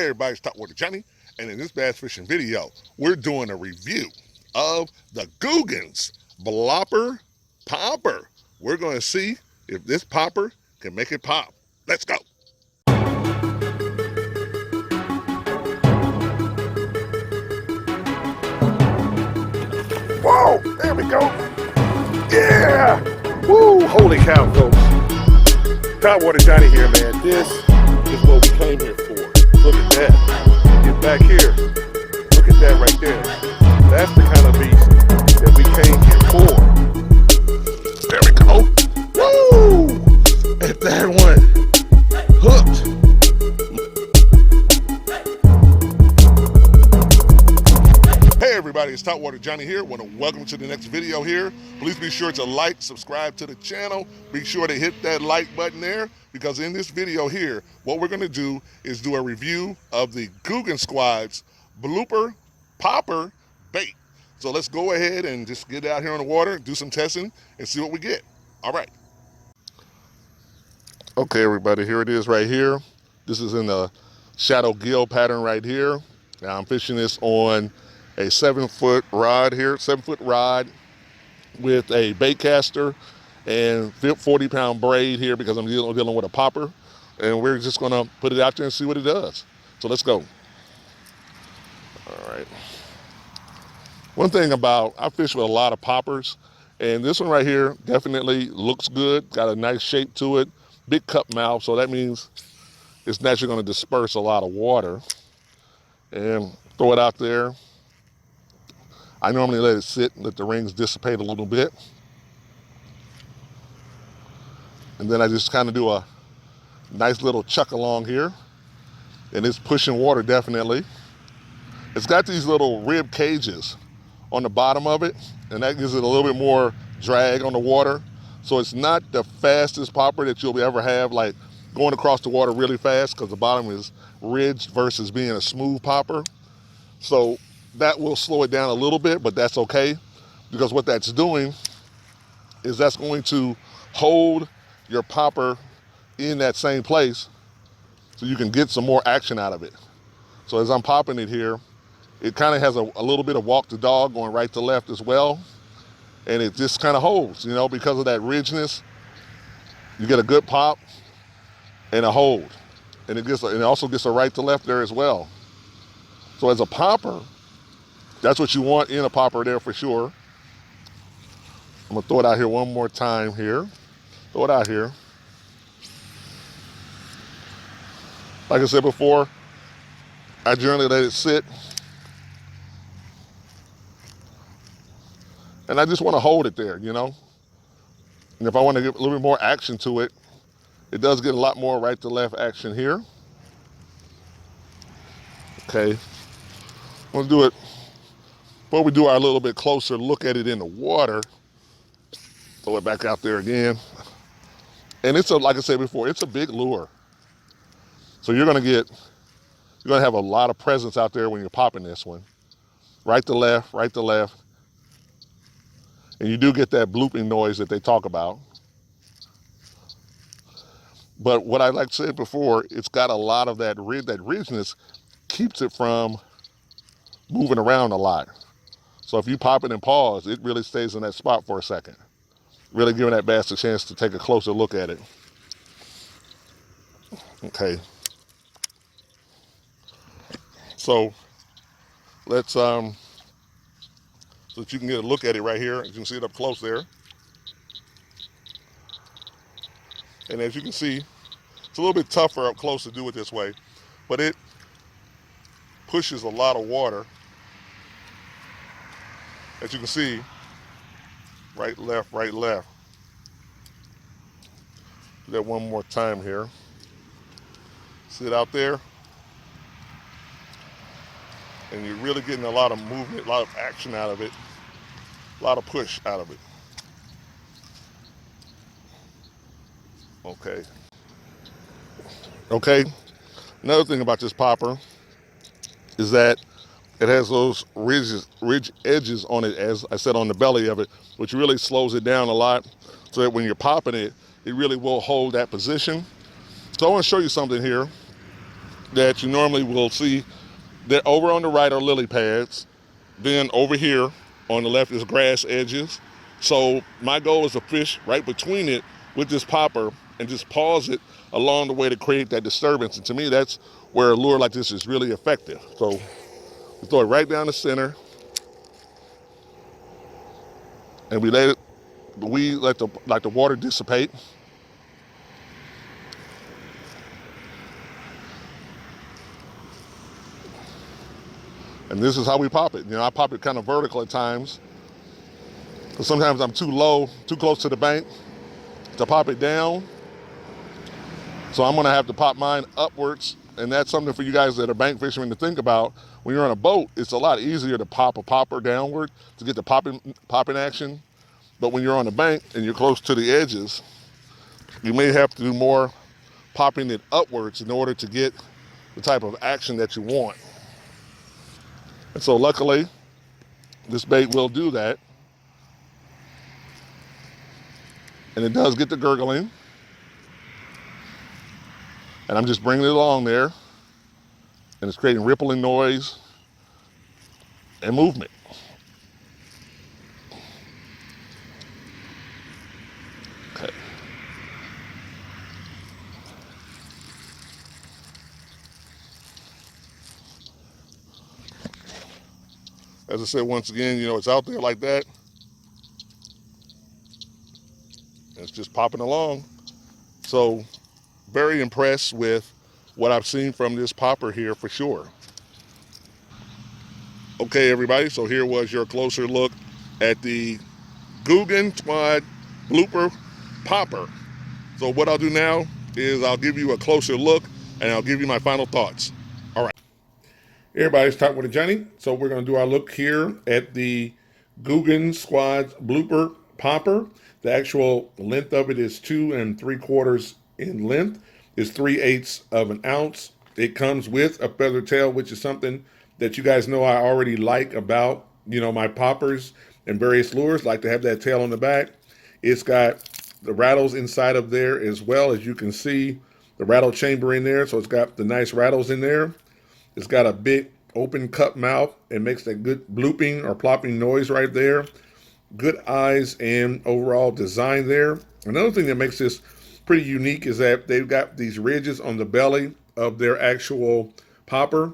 everybody, it's Topwater Johnny, and in this bass fishing video, we're doing a review of the Googan's Blooper Popper. We're going to see if this popper can make it pop. Let's go. Whoa, there we go. Yeah! Woo, holy cow, folks. Topwater Johnny here, man. This is what we came here for. Look at that. Get back here. Look at that right there. That's the kind of beast that we came here for. There we go. Woo! And that one hooked. Hey everybody, it's Topwater Johnny here. Want to welcome to the next video here. Please be sure to like, subscribe to the channel. Be sure to hit that like button there, because in this video here, what we're going to do is do a review of the Googan Squad's Blooper Popper bait. So let's go ahead and just get out here on the water, do some testing, and see what we get. All right. Okay, everybody, here it is right here. This is in the shadow gill pattern right here. Now I'm fishing this on a 7-foot rod here, 7-foot rod with a bait caster and 40-pound braid here, because I'm dealing with a popper, and we're just gonna put it out there and see what it does. So let's go. All right. One thing about, I fish with a lot of poppers, and this one right here definitely looks good, got a nice shape to it, big cup mouth, so that means it's naturally gonna disperse a lot of water. And throw it out there. I normally let it sit and let the rings dissipate a little bit. And then I just kind of do a nice little chuck along here. And it's pushing water definitely. It's got these little rib cages on the bottom of it, and that gives it a little bit more drag on the water. So it's not the fastest popper that you'll ever have, like going across the water really fast, because the bottom is ridged versus being a smooth popper. So that will slow it down a little bit, but that's okay, because what that's doing is that's going to hold your popper in that same place so you can get some more action out of it. So as I'm popping it here, it kind of has a little bit of walk the dog going right to left as well, and it just kind of holds, you know, because of that ridgeness. You get a good pop and a hold, and it also gets a right to left there as well. So as a popper, that's what you want in a popper there for sure. I'm gonna throw it out here one more time here. Throw it out here. Like I said before, I generally let it sit. And I just want to hold it there, you know? And if I want to get a little bit more action to it, it does get a lot more right to left action here. Okay. I'm gonna do it. Before we do our little bit closer look at it in the water, throw it back out there again. And it's like I said before, it's a big lure. So you're gonna have a lot of presence out there when you're popping this one. Right to left, right to left. And you do get that blooping noise that they talk about. But what I like said before, it's got a lot of that ridginess keeps it from moving around a lot. So if you pop it and pause, it really stays in that spot for a second. Really giving that bass a chance to take a closer look at it. Okay. So let's, so that you can get a look at it right here. You can see it up close there. And as you can see, it's a little bit tougher up close to do it this way, but it pushes a lot of water. As you can see, right, left, right, left. Do that one more time here. See it out there? And you're really getting a lot of movement, a lot of action out of it, a lot of push out of it. Okay. Okay. Another thing about this popper is that it has those ridge edges on it, as I said, on the belly of it, which really slows it down a lot, so that when you're popping it, it really will hold that position. So I want to show you something here. that you normally will see. That over on the right are lily pads. Then over here on the left is grass edges. So my goal is to fish right between it with this popper and just pause it along the way to create that disturbance. And to me, that's where a lure like this is really effective. So we throw it right down the center, and we let the water dissipate. And this is how we pop it. You know, I pop it kind of vertical at times, because sometimes I'm too low, too close to the bank to pop it down. So I'm gonna have to pop mine upwards, and that's something for you guys that are bank fishermen to think about. When you're on a boat, it's a lot easier to pop a popper downward to get the popping action. But when you're on the bank and you're close to the edges, you may have to do more popping it upwards in order to get the type of action that you want. And so luckily, this bait will do that. And it does get the gurgling. And I'm just bringing it along there. And it's creating rippling noise and movement. Okay. As I said, once again, you know, it's out there like that. And it's just popping along. So very impressed with what I've seen from this popper here for sure. Okay, everybody, so here was your closer look at the Googan Squad Blooper Popper. So what I'll do now is I'll give you a closer look and I'll give you my final thoughts. All right. Hey everybody, it's Topwater Johnny. So we're going to do our look here at the Googan Squad Blooper Popper. The actual length of it is 2 3/4 in length. It's 3/8 of an ounce. It comes with a feather tail, which is something that you guys know I already like about, you know, my poppers and various lures. Like to have that tail on the back. It's got the rattles inside of there as well, as you can see the rattle chamber in there. So it's got the nice rattles in there. It's got a big open cup mouth. It makes that good blooping or plopping noise right there. Good eyes and overall design there. Another thing that makes this pretty unique is that they've got these ridges on the belly of their actual popper,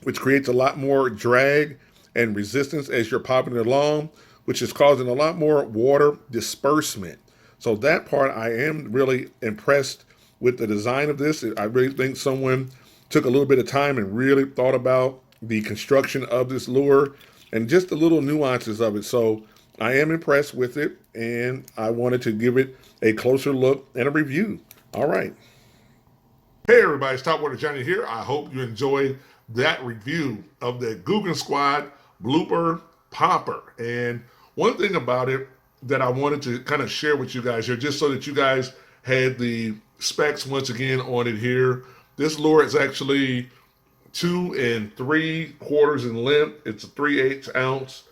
which creates a lot more drag and resistance as you're popping it along, which is causing a lot more water disbursement. So that part, I am really impressed with the design of this. I really think someone took a little bit of time and really thought about the construction of this lure and just the little nuances of it. So I am impressed with it, and I wanted to give it a closer look and a review. All right. Hey everybody, it's Topwater Johnny here. I hope you enjoyed that review of the Googan Squad Blooper Popper. And one thing about it that I wanted to kind of share with you guys here, just so that you guys had the specs once again on it here. This lure is actually 2 3/4 in length. It's a 3/8 ounce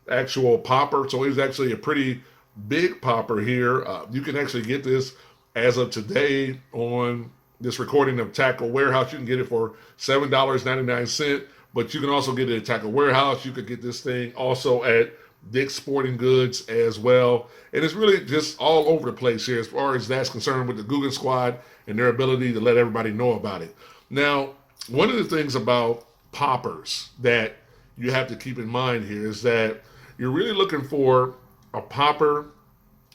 actual popper. So it's actually a pretty big popper here. You can actually get this as of today on this recording of Tackle Warehouse. You can get it for $7.99, but you can also get it at Tackle Warehouse. You could get this thing also at Dick's Sporting Goods as well. And it's really just all over the place here as far as that's concerned with the Googan Squad and their ability to let everybody know about it. Now, one of the things about poppers that you have to keep in mind here is that you're really looking for a popper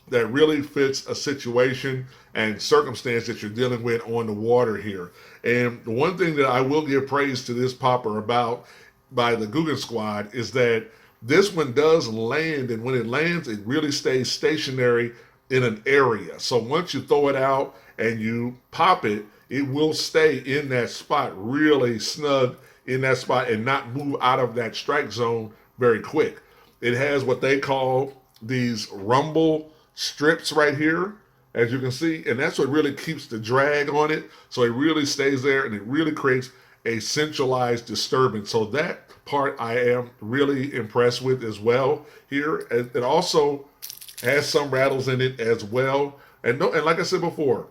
that really fits a situation and circumstance that you're dealing with on the water here. And the one thing that I will give praise to this popper about by the Googan Squad is that this one does land, and when it lands, it really stays stationary in an area. So once you throw it out and you pop it, it will stay in that spot, really snug in that spot, and not move out of that strike zone very quick. It has what they call these rumble strips right here, as you can see, and that's what really keeps the drag on it. So it really stays there, and it really creates a centralized disturbance. So that part I am really impressed with as well here. It also has some rattles in it as well. And like I said before,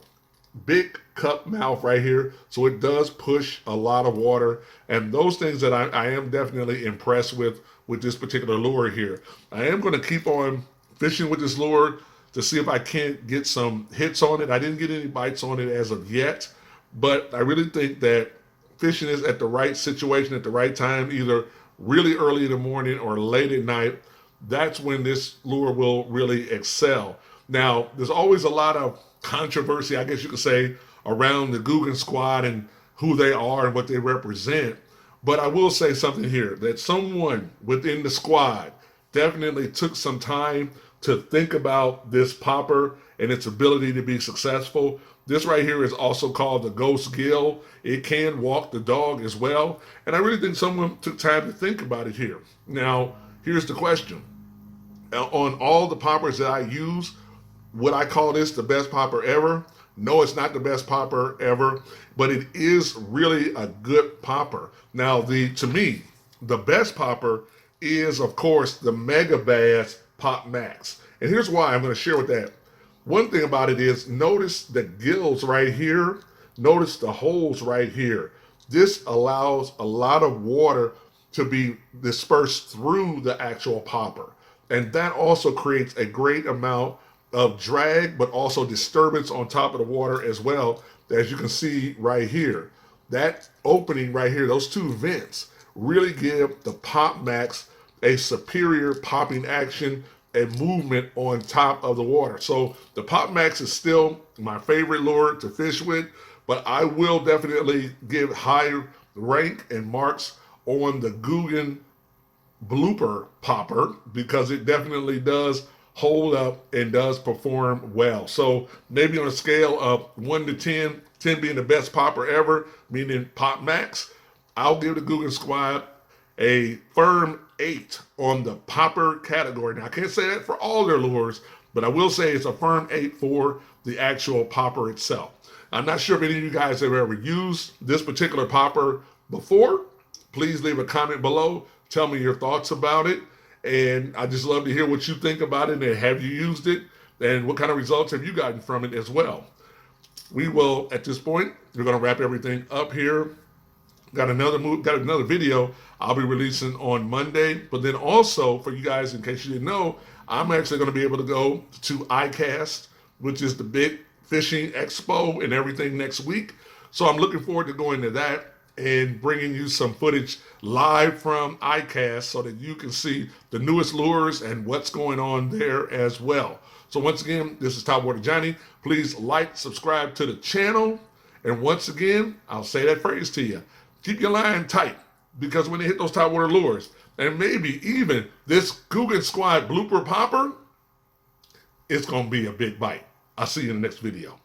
big cup mouth right here, so it does push a lot of water, and those things that I am definitely impressed with this particular lure here. I am going to keep on fishing with this lure to see if I can't get some hits on it. I didn't get any bites on it as of yet, but I really think that fishing is at the right situation at the right time, either really early in the morning or late at night. That's when this lure will really excel. Now, there's always a lot of controversy, I guess you could say, around the Googan squad and who they are and what they represent. But I will say something here, that someone within the squad definitely took some time to think about this popper and its ability to be successful. This right here is also called the Ghost Gill. It can walk the dog as well. And I really think someone took time to think about it here. Now, here's the question. On all the poppers that I use, would I call this the best popper ever? No, it's not the best popper ever, but it is really a good popper. Now, to me, the best popper is, of course, the Mega Bass Pop Max. And here's why I'm going to share with that. One thing about it is, notice the gills right here. Notice the holes right here. This allows a lot of water to be dispersed through the actual popper. And that also creates a great amount of drag, but also disturbance on top of the water as well, as you can see right here. That opening right here, those two vents, really give the Pop Max a superior popping action and movement on top of the water. So the Pop Max is still my favorite lure to fish with, but I will definitely give higher rank and marks on the Googan Blooper popper, because it definitely does hold up and does perform well. So maybe on a scale of 1 to 10, 10 being the best popper ever, meaning Pop Max, I'll give the Googan squad a firm 8 on the popper category. Now, I can't say that for all their lures, but I will say it's a firm 8 for the actual popper itself. I'm not sure if any of you guys have ever used this particular popper before. Please leave a comment below. Tell me your thoughts about it. And I just love to hear what you think about it, and have you used it, and what kind of results have you gotten from it as well. We will, at this point, we're going to wrap everything up here. Got another video I'll be releasing on Monday. But then also, for you guys, in case you didn't know, I'm actually going to be able to go to ICAST, which is the big fishing expo and everything, next week. So I'm looking forward to going to that and bringing you some footage live from ICAST so that you can see the newest lures and what's going on there as well. So once again, this is Topwater Johnny. Please like, subscribe to the channel. And once again, I'll say that phrase to you. Keep your line tight, because when they hit those Topwater lures, and maybe even this Googan Squad Blooper popper, it's going to be a big bite. I'll see you in the next video.